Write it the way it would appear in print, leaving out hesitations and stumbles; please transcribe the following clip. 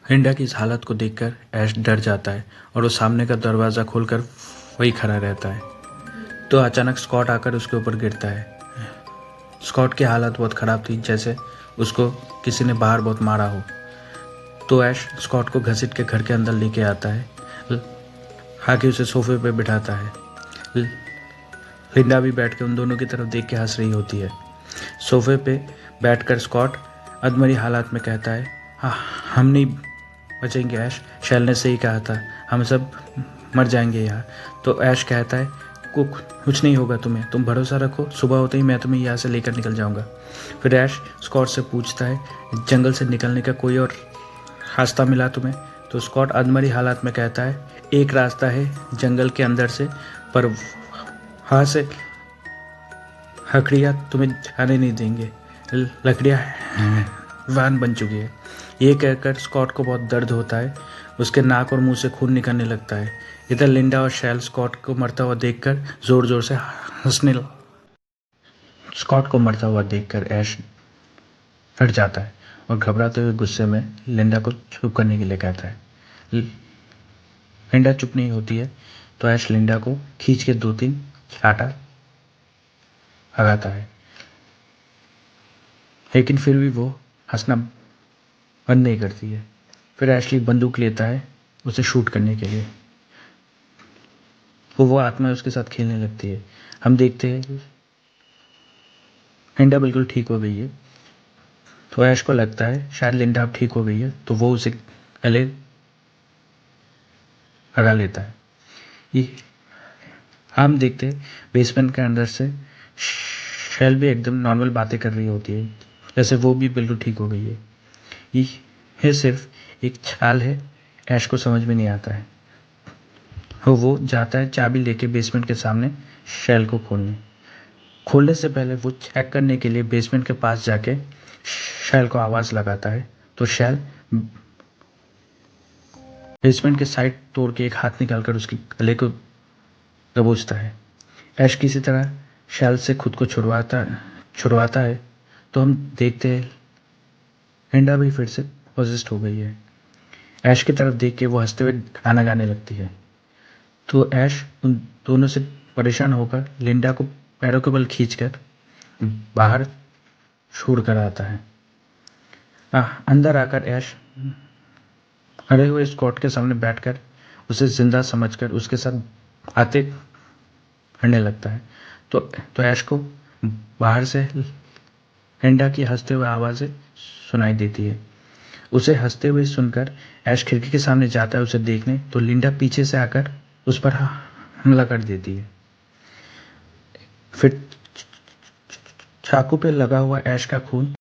Honda की इस हालत को देखकर ऐश डर जाता है और वो सामने का दरवाज़ा खोलकर वही खड़ा रहता है। तो अचानक स्कॉट आकर उसके ऊपर गिरता है। स्कॉट की हालत बहुत ख़राब थी, जैसे उसको किसी ने बाहर बहुत मारा हो। तो ऐश स्कॉट को घसीट के घर के अंदर लेके आता है, आके उसे सोफे पे बिठाता है। लिंडा भी बैठ के उन दोनों की तरफ देख के हंस रही होती है। सोफे पे बैठकर स्कॉट अधमरी हालात में कहता है, हाँ, हम नहीं बचेंगे ऐश, शैल ने सही कहा था, हम सब मर जाएंगे यहाँ। तो ऐश कहता है, कुछ नहीं होगा तुम्हें, तुम भरोसा रखो, सुबह होते ही मैं तुम्हें यहाँ से लेकर निकल जाऊँगा। फिर ऐश स्कॉट से पूछता है, जंगल से निकलने का कोई और रास्ता मिला तुम्हें? तो स्कॉट अधमरी हालात में कहता है, एक रास्ता है जंगल के अंदर से, पर वहाँ से हकड़ियाँ तुम्हें जाने नहीं देंगे, लकड़ियाँ वान बन चुकी है। ये कहकर स्कॉट को बहुत दर्द होता है, उसके नाक और मुंह से खून निकलने लगता है। इधर लिंडा और शैल स्कॉट को मरता हुआ देखकर जोर जोर से हंसने स्कॉट को मरता हुआ देखकर ऐश हट जाता है और घबराते हुए गुस्से में लिंडा को चुप करने के लिए कहता है। लिंडा चुप नहीं होती है तो ऐश लिंडा को खींच के 2-3 चाटा लगाता है, लेकिन फिर भी वो हंसना बंद नहीं करती है। फिर एशली बंदूक लेता है उसे शूट करने के लिए। वो आत्मा उसके साथ खेलने लगती है। हम देखते हैं लिंडा बिल्कुल ठीक हो गई है, तो ऐश को लगता है शायद लिंडा अब ठीक हो गई है, तो वो उसे गले लगा लेता है। ये हम देखते हैं बेसमेंट के अंदर से शैल भी एकदम नॉर्मल बातें कर रही होती है, जैसे वो भी बिल्कुल ठीक हो गई है। ये सिर्फ एक चाल है, ऐश को समझ में नहीं आता है। वो जाता है चाबी लेके बेसमेंट के सामने शैल को खोलने से पहले वो चेक करने के लिए बेसमेंट के पास जाके शैल को आवाज़ लगाता है। तो शैल बेसमेंट के साइड तोड़ के एक हाथ निकालकर उसके गले को दबोचता है। ऐश किसी तरह शैल से खुद को छुड़वाता है, तो हम देखते हैं हिंडा भी फिर से पोजेस्ड हो गई है। ऐश की तरफ देख के वो हंसते हुए गाना गाने लगती है। तो ऐश उन दोनों से परेशान होकर लिंडा को पैरों के बल खींचकर बाहर छोड़ कर आता है। अंदर आकर ऐश खड़े हुए स्कॉट के सामने बैठकर उसे जिंदा समझकर उसके साथ बातें करने लगता है। तो ऐश को बाहर से लिंडा की हंसते हुए आवाज़ें सुनाई देती है। उसे हंसते हुए सुनकर ऐश खिड़की के सामने जाता है उसे देखने, तो लिंडा पीछे से आकर उस पर हमला कर देती है। फिर चाकू पे लगा हुआ ऐश का खून